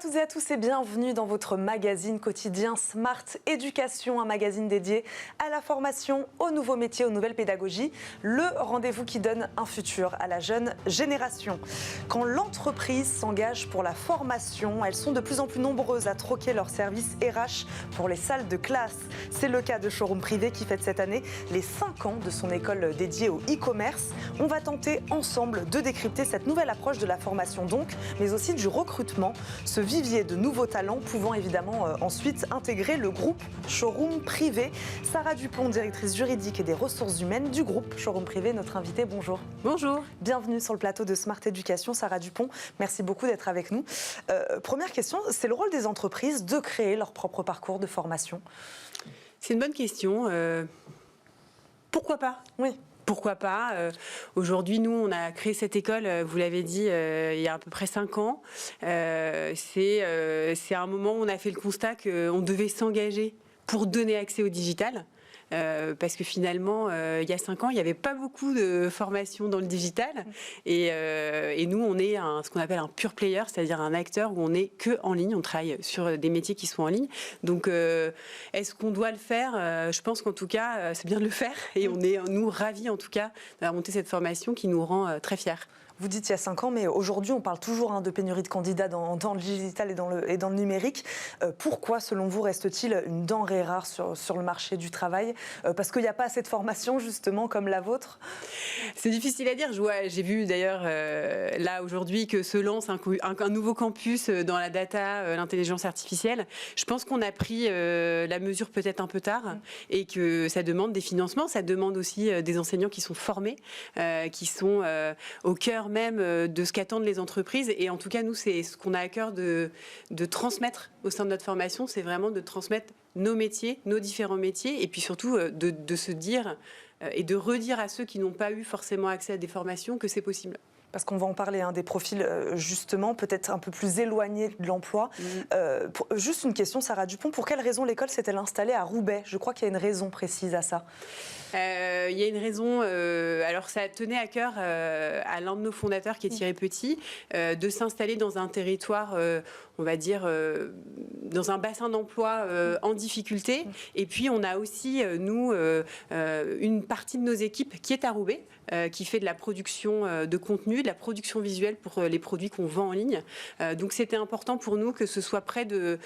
toutes et à tous et bienvenue dans votre magazine quotidien Smart Éducation, un magazine dédié à la formation, aux nouveaux métiers, aux nouvelles pédagogies, le rendez-vous qui donne un futur à la jeune génération. Quand l'entreprise s'engage pour la formation, elles sont de plus en plus nombreuses à troquer leurs services RH pour les salles de classe. C'est le cas de Showroom Privé qui fête cette année les 5 ans de son école dédiée au e-commerce. On va tenter ensemble de décrypter cette nouvelle approche de la formation donc, mais aussi du recrutement. Ce vivier de nouveaux talents pouvant évidemment ensuite intégrer le groupe Showroom Privé. Sarah Dupont, directrice juridique et des ressources humaines du groupe Showroom Privé, notre invitée. Bonjour. Bonjour. Bienvenue sur le plateau de Smart Éducation, Sarah Dupont. Merci beaucoup d'être avec nous. Première question, c'est le rôle des entreprises de créer leur propre parcours de formation? C'est une bonne question. Pourquoi pas? Oui. Pourquoi pas? Aujourd'hui, nous, on a créé cette école, vous l'avez dit, il y a à peu près 5 ans. C'est un moment où on a fait le constat qu'on devait s'engager pour donner accès au digital. Parce que finalement, il y a 5 ans, il n'y avait pas beaucoup de formation dans le digital. Et nous, on est ce qu'on appelle un pure player, c'est-à-dire un acteur où on n'est que en ligne. On travaille sur des métiers qui sont en ligne. Donc, est-ce qu'on doit le faire? Je pense qu'en tout cas, c'est bien de le faire. Et on est, nous, ravis, en tout cas, d'avoir monté cette formation qui nous rend très fiers. Vous dites il y a 5 ans, mais aujourd'hui, on parle toujours de pénurie de candidats dans le digital et dans le numérique. Pourquoi, selon vous, reste-t-il une denrée rare sur le marché du travail? Parce qu'il n'y a pas assez de formation, justement, comme la vôtre? C'est difficile à dire. J'ai vu d'ailleurs, là, aujourd'hui, que se lance un nouveau campus dans la data, l'intelligence artificielle. Je pense qu'on a pris la mesure peut-être un peu tard et que ça demande des financements. Ça demande aussi des enseignants qui sont formés, qui sont au cœur même de ce qu'attendent les entreprises. Et en tout cas, nous, c'est ce qu'on a à cœur de transmettre au sein de notre formation, c'est vraiment de transmettre nos métiers, nos différents métiers, et puis surtout de se dire et de redire à ceux qui n'ont pas eu forcément accès à des formations que c'est possible. Parce qu'on va en parler, des profils justement peut-être un peu plus éloignés de l'emploi. Juste une question, Sarah Dupont, pour quelle raison l'école s'est-elle installée à Roubaix? Je crois qu'il y a une raison précise à ça. Il y a une raison, alors ça tenait à cœur à l'un de nos fondateurs qui est Thierry Petit, de s'installer dans un territoire, on va dire, dans un bassin d'emploi en difficulté. Et puis on a aussi, nous, une partie de nos équipes qui est à Roubaix, qui fait de la production de contenu, de la production visuelle pour les produits qu'on vend en ligne. Donc c'était important pour nous que ce soit près de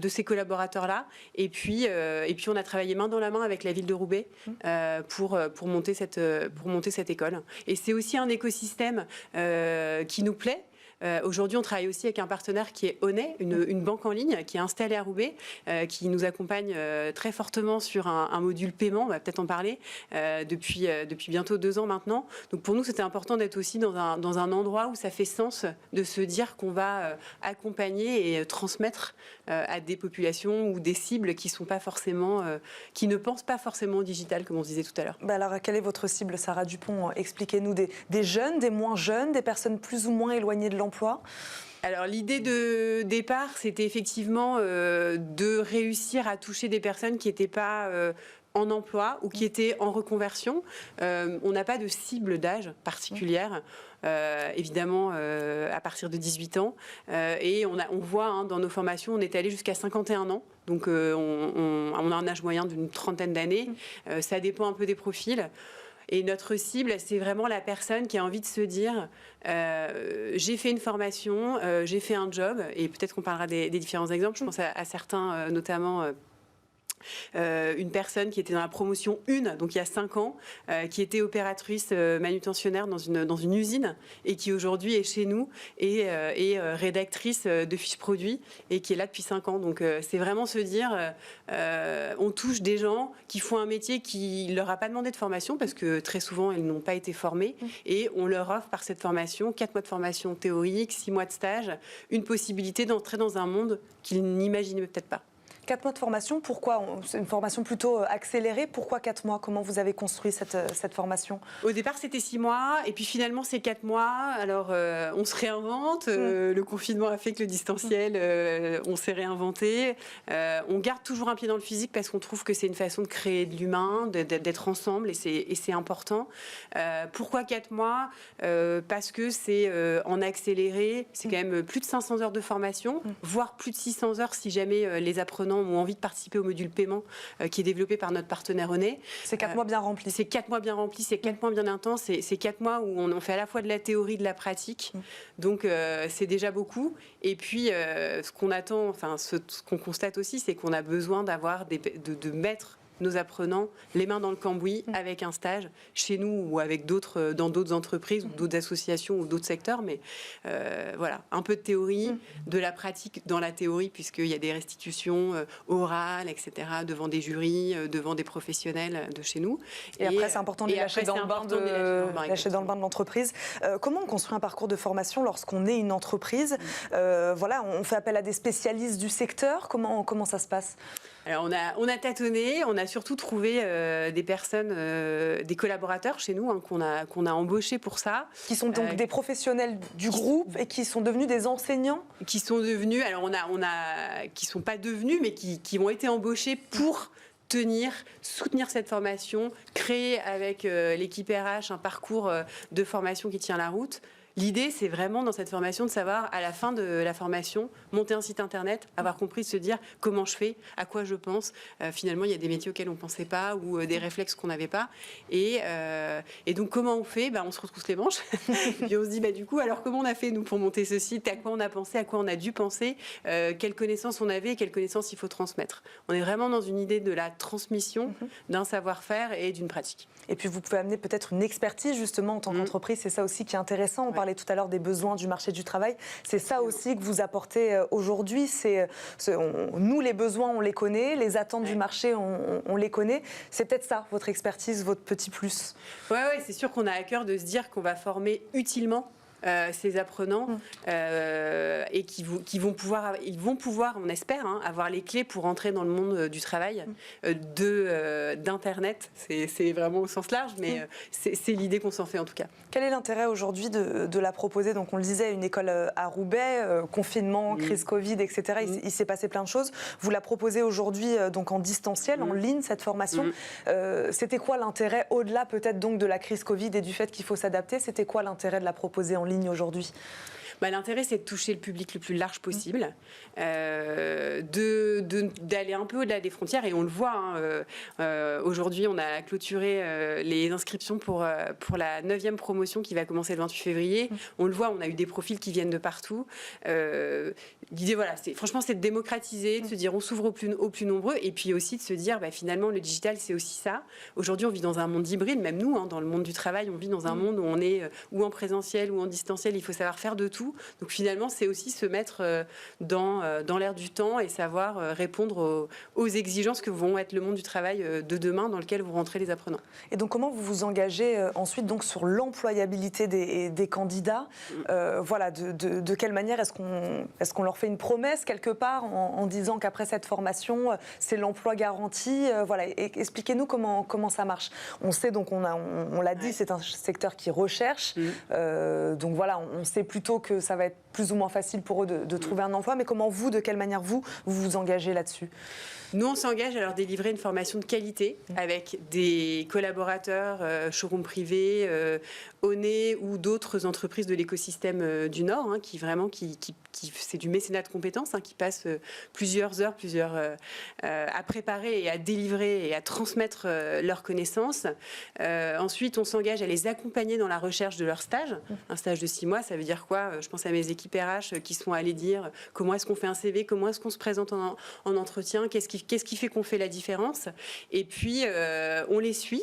ces collaborateurs-là. Et puis on a travaillé main dans la main avec la ville de Roubaix pour monter cette école. Et c'est aussi un écosystème qui nous plaît. Aujourd'hui, on travaille aussi avec un partenaire qui est Honnet, une banque en ligne qui est installée à Roubaix, qui nous accompagne très fortement sur un module paiement, on va peut-être en parler, depuis bientôt 2 ans maintenant. Donc pour nous, c'était important d'être aussi dans un endroit où ça fait sens de se dire qu'on va accompagner et transmettre à des populations ou des cibles qui sont pas forcément, qui ne pensent pas forcément au digital, comme on disait tout à l'heure. Alors, quelle est votre cible, Sarah Dupont? Expliquez-nous, des jeunes, des moins jeunes, des personnes plus ou moins éloignées de l'emploi? Alors l'idée de départ, c'était effectivement de réussir à toucher des personnes qui n'étaient pas en emploi ou qui étaient en reconversion. On n'a pas de cible d'âge particulière, évidemment à partir de 18 ans. Et on voit dans nos formations, on est allé jusqu'à 51 ans. Donc on a un âge moyen d'une 30aine d'années. Ça dépend un peu des profils. Et notre cible, c'est vraiment la personne qui a envie de se dire j'ai fait une formation, j'ai fait un job, et peut-être qu'on parlera des différents exemples. Je pense à certains, notamment une personne qui était dans la promotion 1, donc il y a 5 ans, qui était opératrice manutentionnaire dans une usine et qui aujourd'hui est chez nous et est rédactrice de fiches produits et qui est là depuis 5 ans. Donc c'est vraiment se dire on touche des gens qui font un métier qui ne leur a pas demandé de formation parce que très souvent ils n'ont pas été formés et on leur offre par cette formation 4 mois de formation théorique, 6 mois de stage, une possibilité d'entrer dans un monde qu'ils n'imaginaient peut-être pas. 4 mois de formation, pourquoi? C'est une formation plutôt accélérée. Pourquoi 4 mois? Comment vous avez construit cette formation? Au départ, c'était 6 mois, et puis finalement, c'est 4 mois. Alors, on se réinvente. Le confinement a fait que le distanciel, on s'est réinventé. On garde toujours un pied dans le physique parce qu'on trouve que c'est une façon de créer de l'humain, d'être ensemble, et c'est important. Pourquoi 4 mois? Parce que c'est en accéléré. C'est quand même plus de 500 heures de formation, voire plus de 600 heures si jamais les apprenants ont envie de participer au module paiement qui est développé par notre partenaire Onet. C'est 4 mois bien remplis. C'est 4 mois bien remplis, c'est 4 mois bien intenses, c'est 4 mois où on fait à la fois de la théorie, de la pratique. Donc c'est déjà beaucoup. Et puis ce qu'on attend, enfin ce qu'on constate aussi, c'est qu'on a besoin d'avoir de mettre nos apprenants les mains dans le cambouis avec un stage chez nous ou avec dans d'autres entreprises ou d'autres associations ou d'autres secteurs. Mais voilà, un peu de théorie, de la pratique dans la théorie, puisqu'il y a des restitutions orales, etc., devant des jurys, devant des professionnels de chez nous. Et après, c'est important de les lâcher dans le bain de l'entreprise. Comment on construit un parcours de formation lorsqu'on est une entreprise? Voilà, on fait appel à des spécialistes du secteur. Comment ça se passe? Alors on a tâtonné, on a surtout trouvé des personnes, des collaborateurs chez nous qu'on a embauchés pour ça. Qui sont donc des professionnels du groupe et qui sont devenus des enseignants? Qui sont devenus, alors qui sont pas devenus, mais qui ont été embauchés pour soutenir cette formation, créer avec l'équipe RH un parcours de formation qui tient la route. L'idée, c'est vraiment dans cette formation de savoir, à la fin de la formation, monter un site internet, avoir compris, se dire comment je fais, à quoi je pense. Finalement, il y a des métiers auxquels on ne pensait pas ou des réflexes qu'on n'avait pas. Et donc, comment on fait? On se retrousse les manches. Puis on se dit, du coup, alors comment on a fait, nous, pour monter ce site? À quoi on a pensé? À quoi on a dû penser? Quelles connaissances on avait et quelles connaissances il faut transmettre? On est vraiment dans une idée de la transmission d'un savoir-faire et d'une pratique. Et puis, vous pouvez amener peut-être une expertise, justement, en tant qu'entreprise. C'est ça aussi qui est intéressant. On parlait tout à l'heure des besoins du marché du travail. C'est ça aussi que vous apportez aujourd'hui. Nous, les besoins, on les connaît. Les attentes du marché, on les connaît. C'est peut-être ça, votre expertise, votre petit plus. Oui, c'est sûr qu'on a à cœur de se dire qu'on va former utilement ces apprenants et ils vont pouvoir, on espère, avoir les clés pour entrer dans le monde du travail, d'Internet. C'est vraiment au sens large, mais c'est l'idée qu'on s'en fait en tout cas. Quel est l'intérêt aujourd'hui de la proposer? Donc on le disait, une école à Roubaix, confinement, crise Covid, etc. Il s'est passé plein de choses. Vous la proposez aujourd'hui donc en distanciel, en ligne, cette formation. C'était quoi l'intérêt, au-delà peut-être donc de la crise Covid et du fait qu'il faut s'adapter? C'était quoi l'intérêt de la proposer en ligne aujourd'hui? L'intérêt, c'est de toucher le public le plus large possible, d'aller un peu au-delà des frontières. Et on le voit, aujourd'hui, on a clôturé les inscriptions pour la 9e promotion qui va commencer le 28 février. On le voit, on a eu des profils qui viennent de partout. L'idée, voilà, franchement, c'est de démocratiser, de se dire on s'ouvre aux plus nombreux, et puis aussi de se dire, finalement, le digital, c'est aussi ça. Aujourd'hui, on vit dans un monde hybride, même nous, dans le monde du travail, on vit dans un monde où on est ou en présentiel ou en distanciel, il faut savoir faire de tout. Donc finalement, c'est aussi se mettre dans l'air du temps et savoir répondre aux exigences que vont être le monde du travail de demain dans lequel vont rentrer les apprenants. Et donc comment vous vous engagez ensuite donc, sur l'employabilité des candidats? Voilà, de quelle manière est-ce qu'on leur fait une promesse quelque part en disant qu'après cette formation, c'est l'emploi garanti? Voilà, expliquez-nous comment ça marche. On sait donc, on l'a dit, c'est un secteur qui recherche. Donc voilà, on sait plutôt que ça va être plus ou moins facile pour eux de trouver un emploi. Mais comment vous, de quelle manière vous vous engagez là-dessus? Nous, on s'engage à leur délivrer une formation de qualité avec des collaborateurs, showroom privés, Onet ou d'autres entreprises de l'écosystème du Nord, qui c'est du mécénat de compétences, qui passent plusieurs heures à préparer et à délivrer et à transmettre leurs connaissances. Ensuite, on s'engage à les accompagner dans la recherche de leur stage. Un stage de 6 mois, ça veut dire quoi? Je pense à mes équipes RH qui sont allées dire comment est-ce qu'on fait un CV, comment est-ce qu'on se présente en entretien, qu'est-ce qui fait qu'on fait la différence. Et puis, on les suit.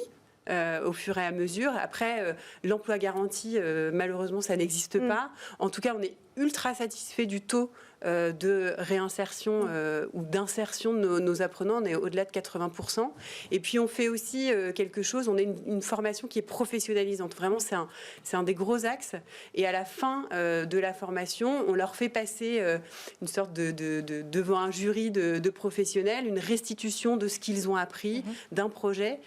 Au fur et à mesure. Après, l'emploi garanti, malheureusement, ça n'existe pas. En tout cas, on est ultra satisfaits du taux de réinsertion ou d'insertion de nos apprenants. On est au-delà de 80%. Et puis on fait aussi quelque chose, on a une formation qui est professionnalisante. Vraiment, c'est un des gros axes. Et à la fin de la formation, on leur fait passer une sorte devant un jury de professionnels, une restitution de ce qu'ils ont appris, d'un projet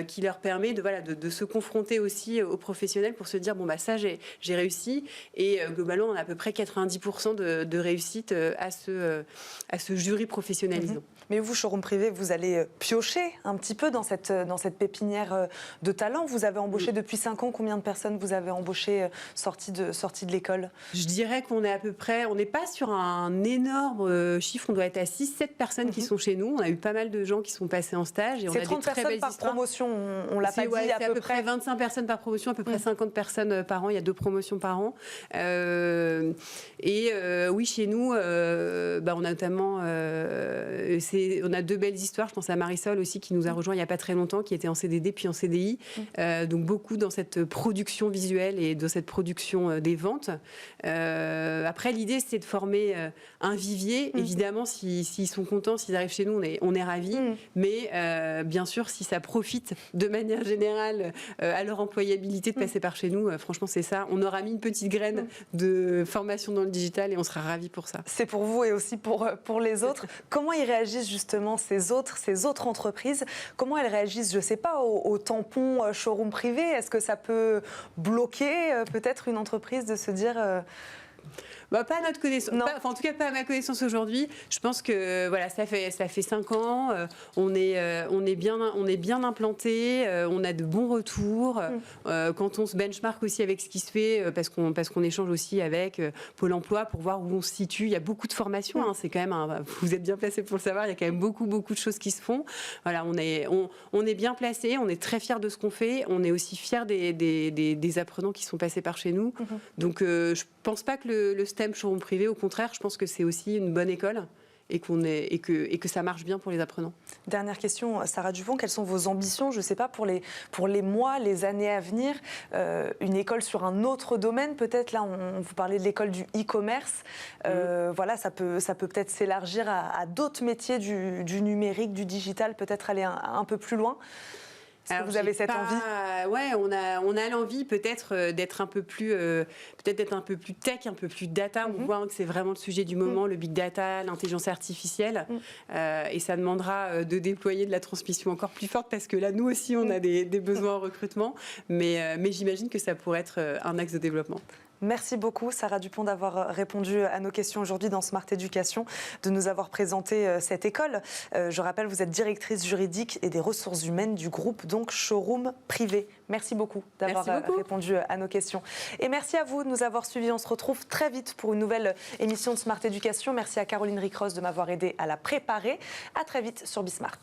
qui leur permet de se confronter aussi aux professionnels pour se dire, bon, bah ça, j'ai réussi. Et globalement, on a à peu près 90% de réussite à ce jury professionnalisant. Mais vous, showroom privé, vous allez piocher un petit peu dans cette pépinière de talent. Vous avez embauché depuis 5 ans. Combien de personnes vous avez embauché sorties de l'école? Je dirais qu'on est à peu près, on n'est pas sur un énorme chiffre, on doit être à 6-7 personnes qui sont chez nous. On a eu pas mal de gens qui sont passés en stage. C'est 30 personnes par promotion, on l'a pas dit, à peu près 25 personnes par promotion, à peu près 50 personnes par an. Il y a 2 promotions par an. Oui, chez nous, on a notamment, on a 2 belles histoires. Je pense à Marisol aussi qui nous a rejoint il n'y a pas très longtemps, qui était en CDD puis en CDI. Donc beaucoup dans cette production visuelle et dans cette production des ventes. Après, l'idée, c'est de former un vivier. Évidemment, s'ils sont contents, s'ils arrivent chez nous, on est ravis. Mais bien sûr, si ça profite de manière générale à leur employabilité de passer par chez nous, franchement, c'est ça. On aura mis une petite graine de formation dans le digital et on sera ravis pour ça. C'est pour vous et aussi pour les autres. Comment ils réagissent justement ces autres entreprises? Comment elles réagissent, je ne sais pas, au tampon showroom privé? Est-ce que ça peut bloquer peut-être une entreprise de se dire... Pas à notre connaissance, en tout cas pas à ma connaissance aujourd'hui. Je pense que voilà, ça fait 5 ans, on est bien implanté, on a de bons retours. Quand on se benchmark aussi avec ce qui se fait, parce qu'on échange aussi avec Pôle Emploi pour voir où on se situe. Il y a beaucoup de formations, c'est quand même vous êtes bien placé pour le savoir. Il y a quand même beaucoup de choses qui se font. Voilà, on est bien placé, on est très fiers de ce qu'on fait. On est aussi fiers des apprenants qui sont passés par chez nous. Donc je pense pas que le STEM showroom privé, au contraire, je pense que c'est aussi une bonne école et que ça marche bien pour les apprenants. Dernière question, Sarah Dupont, quelles sont vos ambitions, je ne sais pas, pour les mois, les années à venir, une école sur un autre domaine peut-être, là on vous parlait de l'école du e-commerce, voilà, ça peut peut-être s'élargir à d'autres métiers du numérique, du digital, peut-être aller un peu plus loin. Est-ce que vous avez cette envie? Ouais, on a l'envie peut-être d'être un peu plus tech, un peu plus data. On voit que c'est vraiment le sujet du moment, le big data, l'intelligence artificielle. Et ça demandera de déployer de la transmission encore plus forte parce que là, nous aussi, on a des besoins en recrutement. Mais j'imagine que ça pourrait être un axe de développement. Merci beaucoup, Sarah Dupont, d'avoir répondu à nos questions aujourd'hui dans Smart Éducation, de nous avoir présenté cette école. Je rappelle, vous êtes directrice juridique et des ressources humaines du groupe donc Showroom Privé. Merci beaucoup d'avoir répondu à nos questions. Et merci à vous de nous avoir suivis. On se retrouve très vite pour une nouvelle émission de Smart Éducation. Merci à Caroline Ricross de m'avoir aidé à la préparer. À très vite sur Bismart.